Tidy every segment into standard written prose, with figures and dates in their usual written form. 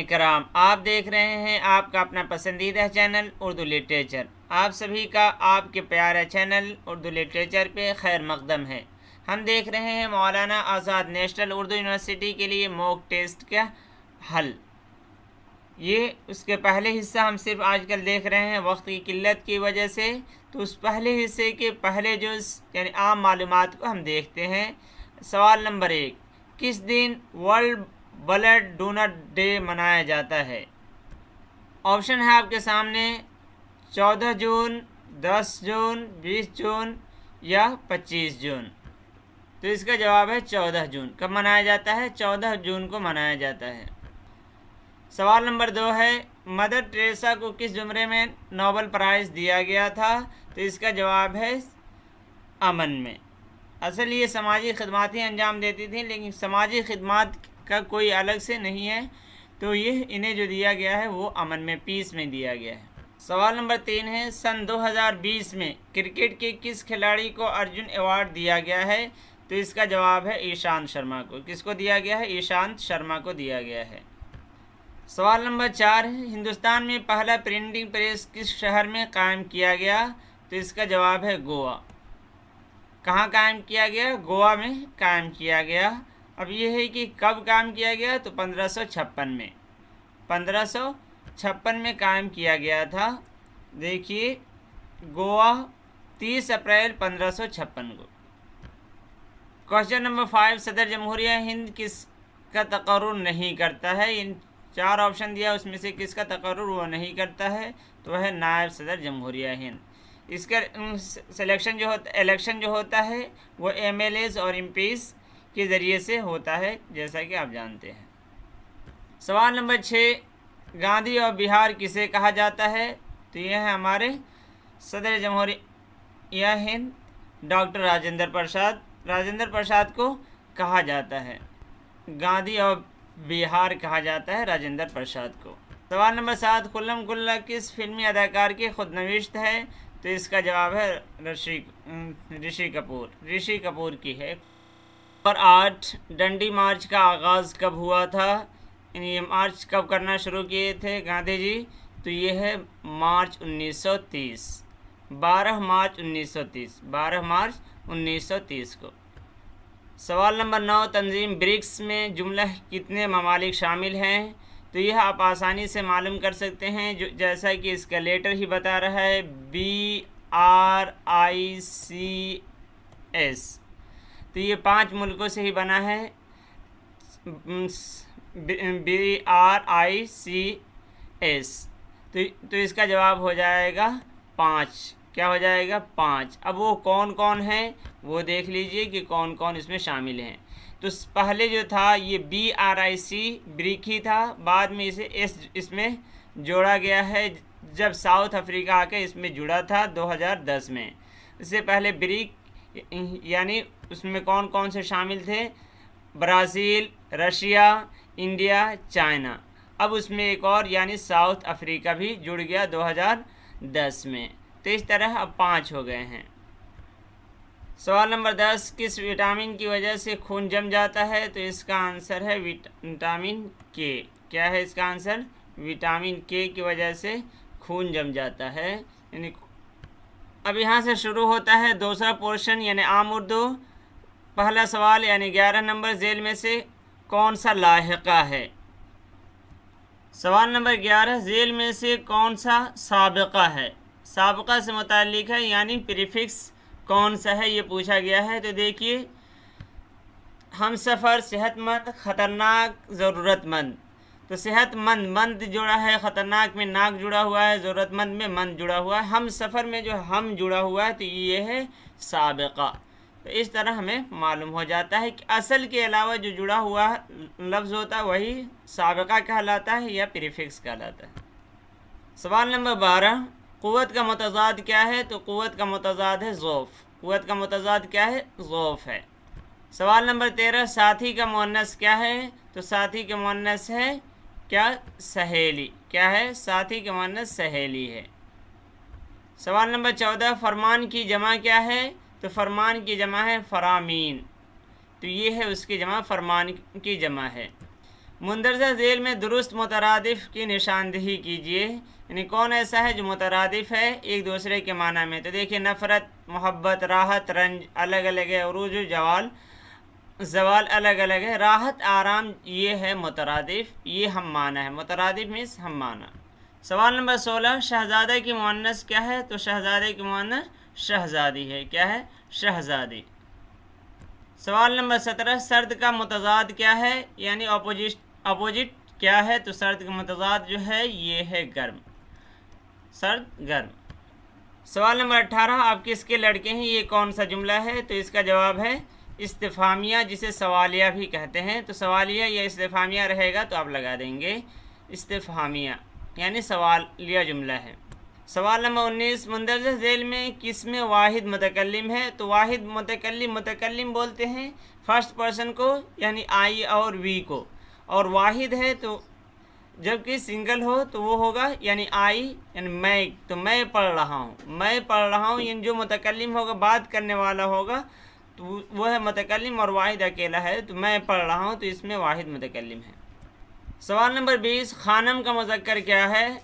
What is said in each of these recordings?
सामीन कराम, आप देख रहे हैं आपका अपना पसंदीदा चैनल उर्दू लिटरेचर। आप सभी का आपके प्यारे चैनल उर्दू लिटरेचर पे खैर मकदम है। हम देख रहे हैं मौलाना आज़ाद नेशनल उर्दू यूनिवर्सिटी के लिए मॉक टेस्ट का हल। ये उसके पहले हिस्सा हम सिर्फ आजकल देख रहे हैं वक्त की किल्लत की वजह से, तो उस पहले हिस्से के पहले जुज़ यानी आम मालूमात को हम देखते हैं। सवाल नंबर 1, किस दिन वर्ल्ड ब्लड डोनर डे मनाया जाता है? ऑप्शन है आपके सामने 14 जून, 10 जून, 20 जून या 25 जून। तो इसका जवाब है 14 जून। कब मनाया जाता है? 14 जून को मनाया जाता है। सवाल नंबर 2 है, मदर टेरेसा को किस ज़ुमरे में नोबेल प्राइज़ दिया गया था? तो इसका जवाब है अमन में। असल ये समाजी खिदमत ही अंजाम देती थी, लेकिन समाजी खिदमत का कोई अलग से नहीं है, तो ये इन्हें जो दिया गया है वो अमन में, पीस में दिया गया है। सवाल नंबर 3 है, सन 2020 में क्रिकेट के किस खिलाड़ी को अर्जुन अवार्ड दिया गया है? तो इसका जवाब है ईशांत शर्मा को। किसको दिया गया है? ईशांत शर्मा को दिया गया है। सवाल नंबर 4 है, हिंदुस्तान में पहला प्रिंटिंग प्रेस किस शहर में कायम किया गया? तो इसका जवाब है गोवा। कहाँ कायम किया गया? गोवा में कायम किया गया। अब ये है कि कब कायम किया गया? तो 1556 में, 1556 में कायम किया गया था। देखिए गोवा 30 अप्रैल 1556 को। क्वेश्चन नंबर 5, सदर जमहूरिया हिंद किसका तकर्रुर नहीं करता है? इन 4 ऑप्शन दिया, उसमें से किसका तकर्रुर वो नहीं करता है? तो वह है नायब सदर जमहूरिया हिंद। इसका सिलेक्शन जो होता, इलेक्शन जो होता है वो MLAs और MPs के ज़रिए से होता है, जैसा कि आप जानते हैं। सवाल नंबर 6, गांधी और बिहार किसे कहा जाता है? तो यह है हमारे सदर जमहूरिया हिंद डॉक्टर राजेंद्र प्रसाद। राजेंद्र प्रसाद को कहा जाता है, गांधी और बिहार कहा जाता है राजेंद्र प्रसाद को। सवाल नंबर 7, खुल्लम खुल्ला किस फिल्मी अदाकार की खुदनविश्त है? तो इसका जवाब है ऋषि कपूर। ऋषि कपूर की है। और 8, डंडी मार्च का आगाज़ कब हुआ था? ये मार्च कब करना शुरू किए थे गांधी जी? तो ये है मार्च 1930, 12 मार्च 1930, 12 मार्च 1930 को। सवाल नंबर 9, तंजीम ब्रिक्स में जुमला कितने ममालिक शामिल हैं? तो यह आप आसानी से मालूम कर सकते हैं, जो जैसा कि इसका लेटर ही बता रहा है, BRICS। तो ये 5 मुल्कों से ही बना है, BRICS। तो इसका जवाब हो जाएगा 5। क्या हो जाएगा? 5। अब वो कौन कौन है वो देख लीजिए कि कौन कौन इसमें शामिल हैं। तो पहले जो था ये BRIC ब्रिक ही था, बाद में इसे इसमें जोड़ा गया है जब साउथ अफ्रीका आके इसमें जुड़ा था 2010 में। इससे पहले ब्रिक यानी उसमें कौन कौन से शामिल थे? Brazil, Russia, India, China. अब उसमें एक और यानी साउथ अफ्रीका भी जुड़ गया 2010 में। तो इस तरह अब 5 हो गए हैं। सवाल नंबर 10, किस विटामिन की वजह से खून जम जाता है? तो इसका आंसर है विटामिन के। क्या है इसका आंसर? विटामिन के की वजह से खून जम जाता है। यानी अब यहाँ से शुरू होता है दूसरा पोर्शन यानी आम उर्दू। पहला सवाल यानी 11 नंबर, झेल में से कौन सा लाहिका है? सवाल नंबर 11, झेल में से कौन सा साबिका है? साबिका से मुताल्लिक है यानी प्रीफिक्स कौन सा है ये पूछा गया है। तो देखिए, हम सफ़र, सेहतमंद, ख़तरनाक, ज़रूरतमंद। तो सेहतमंद मंद जुड़ा है, ख़तरनाक में नाक जुड़ा हुआ है, ज़रूरतमंद में मंद जुड़ा हुआ है, हम सफ़र में जो हम जुड़ा हुआ है, तो ये है साबिक़ा। तो इस तरह हमें मालूम हो जाता है कि असल के अलावा जो जुड़ा हुआ लफ्ज़ होता है वही साबिक़ा कहलाता है या प्रीफिक्स कहलाता है। सवाल नंबर 12, क़ुव्वत का मुतज़ाद क्या है? तो क़ुव्वत का मुतज़ाद है ज़ौफ़। क़ुव्वत का मुतज़ाद क्या है? ज़ौफ़ है। सवाल नंबर 13, साथी का मुअन्नस क्या है? तो साथी का मुअन्नस है क्या? सहेली। क्या है? साथी का मुअन्नस सहेली है। सवाल नंबर 14, फरमान की जमा क्या है? तो फरमान की जमा है फ़रामीन। तो ये है उसकी जमा, फरमान की जमा है। मुंदरजा झेल में दुरुस्त मुतरादिफ की निशानदेही कीजिए। यानी कौन ऐसा है जो मुतरादिफ है एक दूसरे के माना में। तो देखिए नफ़रत, मोहब्बत, राहत, रंज अलग अलग है, उरूज, जवाल अलग अलग है। राहत, आराम ये है मुतरादिफ, ये हम माना है। मुतरादिफ मीन्स हम माना। सवाल नंबर 16, शहजादा की मुअन्नस क्या है? तो शहजादे की मुअन्नस शहजादी है। क्या है? शहजादी। सवाल नंबर 17, सर्द का मुतज़ाद क्या है? यानी अपोजिट क्या है? तो सर्द का मुतज़ाद जो है ये है गर्म, सर्द गर्म। सवाल नंबर 18, आप किसके लड़के हैं? ये कौन सा जुमला है? तो इसका जवाब है इस्तिफ़ामिया, जिसे सवालिया भी कहते हैं। तो सवालिया या इस्तिफ़ामिया रहेगा तो आप लगा देंगे इस्तिफ़ामिया, यानी सवालिया जुमला है। सवाल नंबर 19, मुंदरजा झेल में किसमें वाहिद मुतकल्लिम है? तो वाहिद मुतकल्लिम बोलते हैं फर्स्ट पर्सन को, यानी आई और वी को। और वाहिद है तो जबकि सिंगल हो तो वो होगा यानी आई, यानी मैं। तो मैं पढ़ रहा हूँ, यानी जो मुतकल्लिम होगा, बात करने वाला होगा, तो वो है मुतकल्लिम और वाहिद अकेला है। तो मैं पढ़ रहा हूँ, तो इसमें वाहिद मुतकल्लिम है। सवाल नंबर 20, खानम का मुज़क्कर क्या है?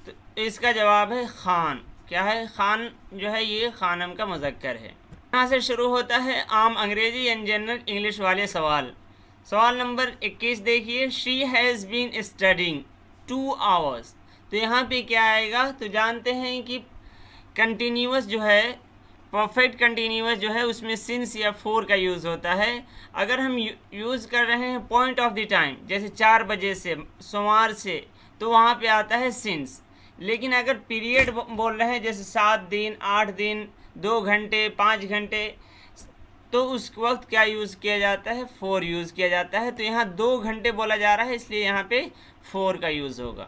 तो इसका जवाब है खान। क्या है? खान जो है ये खानम का मुज़क्कर है। यहाँ से शुरू होता है आम अंग्रेजी एंड जनरल इंग्लिश वाले सवाल। सवाल नंबर 21 देखिए, she has been studying 2 hours। तो यहाँ पे क्या आएगा? तो जानते हैं कि कंटिन्यूअस जो है, परफेक्ट कंटिन्यूअस जो है, उसमें सिंस या फोर का यूज़ होता है। अगर हम यूज़ कर रहे हैं पॉइंट ऑफ द टाइम, जैसे 4 बजे से, सोमवार से, तो वहाँ पे आता है सिंस। लेकिन अगर पीरियड बोल रहे हैं, जैसे 7 दिन, 8 दिन, 2 घंटे, 5 घंटे, तो उस वक्त क्या यूज़ किया जाता है? 4 यूज़ किया जाता है। तो यहाँ 2 घंटे बोला जा रहा है, इसलिए यहाँ पे 4 का यूज़ होगा।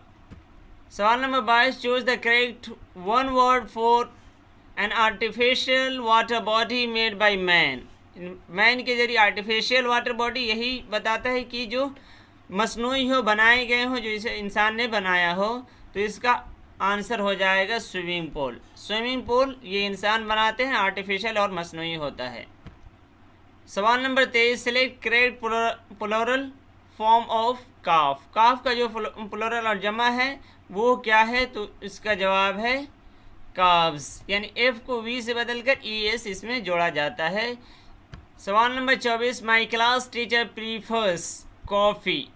सवाल number 22, choose the correct one word for an artificial water body made by man. Man के जरिए आर्टिफिशियल वाटर बॉडी यही बताता है कि जो मसनूई हो, बनाए गए हो, जो इसे इंसान ने बनाया हो। तो इसका आंसर हो जाएगा स्विमिंग पूल। स्विमिंग पूल ये इंसान बनाते हैं, आर्टिफिशियल और मसनूई होता है। सवाल number 23, select correct plural form of calf. Calf का जो प्लूरल और जमा है वो क्या है? तो इसका जवाब है काव्स, यानी एफ को वी से बदलकर ES इसमें जोड़ा जाता है। सवाल number 24, my class teacher prefers coffee.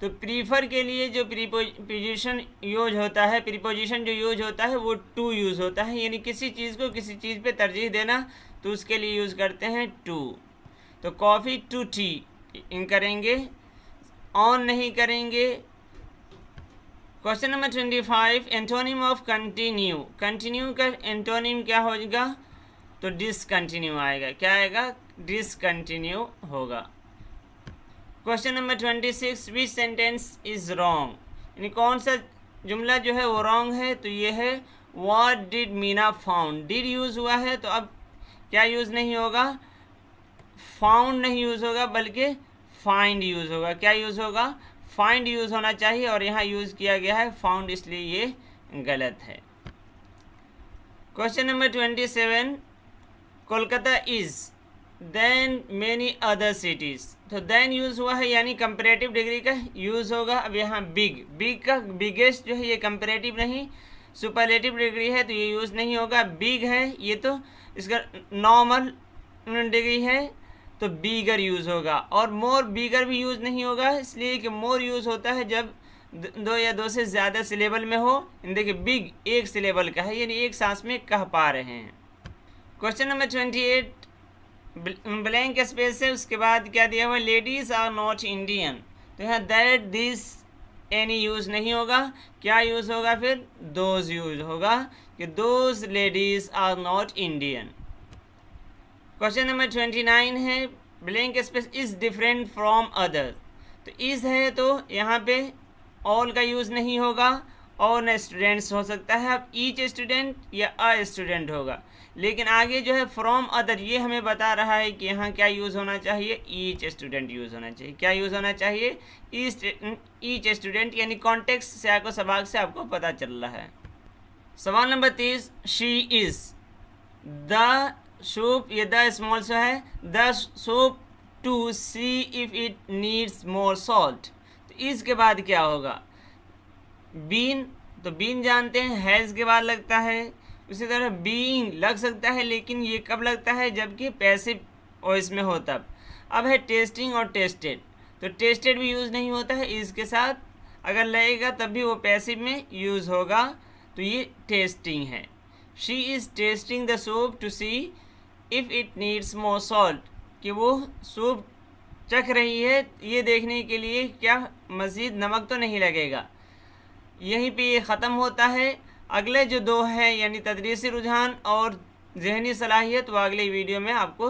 तो प्रीफर के लिए जो प्रीपोजिशन यूज होता है, प्रीपोजिशन जो यूज होता है वो टू यूज़ होता है, यानी किसी चीज़ को किसी चीज़ पे तरजीह देना, तो उसके लिए यूज़ करते हैं टू। तो कॉफ़ी टू टी इन करेंगे, ऑन नहीं करेंगे। Question number 25, antonym of continue. Continue का एंटोनिम क्या होगा? तो डिसकंटिन्यू आएगा। क्या आएगा? डिसकंटिन्यू होगा। Question number 26, which sentence is wrong. यानी कौन सा जुमला जो है वो रॉन्ग है? तो ये है what did Meena found. Did use हुआ है, तो अब क्या यूज़ नहीं होगा? फाउंड नहीं यूज़ होगा, बल्कि फाइंड यूज़ होगा। क्या यूज़ होगा? फाइंड यूज़ होना चाहिए, और यहाँ यूज़ किया गया है फाउंड, इसलिए ये गलत है। Question number 27, Kolkata is than many other cities. तो देन यूज़ हुआ है, यानी कंपैरेटिव डिग्री का यूज़ होगा। अब यहाँ बिग का बिगेस्ट जो है ये कंपैरेटिव नहीं, सुपरलेटिव डिग्री है, तो ये यूज़ नहीं होगा। बिग है ये, तो इसका नॉर्मल डिग्री है, तो बीगर यूज़ होगा। और मोर, बीगर भी यूज़ नहीं होगा, इसलिए कि मोर यूज़ होता है जब 2 या 2 से ज़्यादा सिलेबल में हो। देखिए बिग एक सिलेबल का है, यानी एक सांस में कह पा रहे हैं। क्वेश्चन नंबर 28, ब्लैंक स्पेस है, उसके बाद क्या दिया हुआ? Ladies are not Indian. तो यहाँ दैट, दिस, एनी यूज़ नहीं होगा। क्या यूज़ होगा फिर? दोज यूज़ होगा, कि those ladies are not Indian. Question number 29 है, blank space is different from other. तो इज़ है, तो यहाँ पे ऑल का यूज़ नहीं होगा, और न स्टूडेंट्स हो सकता है, अब ईच स्टूडेंट या अ स्टूडेंट होगा। लेकिन आगे जो है फ्रॉम अदर, ये हमें बता रहा है कि यहाँ क्या यूज़ होना चाहिए? ईच स्टूडेंट यूज़ होना चाहिए। क्या यूज़ होना चाहिए? ईच स्टूडेंट, यानी कॉन्टेक्स्ट से आपको, सबाक से आपको पता चल रहा है। सवाल number 30, she is the soup, ये द स्मॉल सा है, the soup to see if it needs more salt. इस के बाद क्या होगा, बीन, तो बीन जानते हैं हैज़ के बाद लगता है। उसी तरह बीइंग लग सकता है, लेकिन ये कब लगता है, जबकि पैसिव वॉइस में हो तब। अब है टेस्टिंग और टेस्टेड, तो टेस्टेड भी यूज़ नहीं होता है इसके साथ, अगर लगेगा तब भी वो पैसिव में यूज़ होगा, तो ये टेस्टिंग है। She is testing the soup to see if it needs more salt, कि वो सूप चख रही है ये देखने के लिए क्या मज़ीद नमक तो नहीं लगेगा। यहीं पे ये ख़त्म होता है। अगले जो दो हैं यानी तदरीसी रुझान और ज़हनी सलाहियत, वो अगले वीडियो में आपको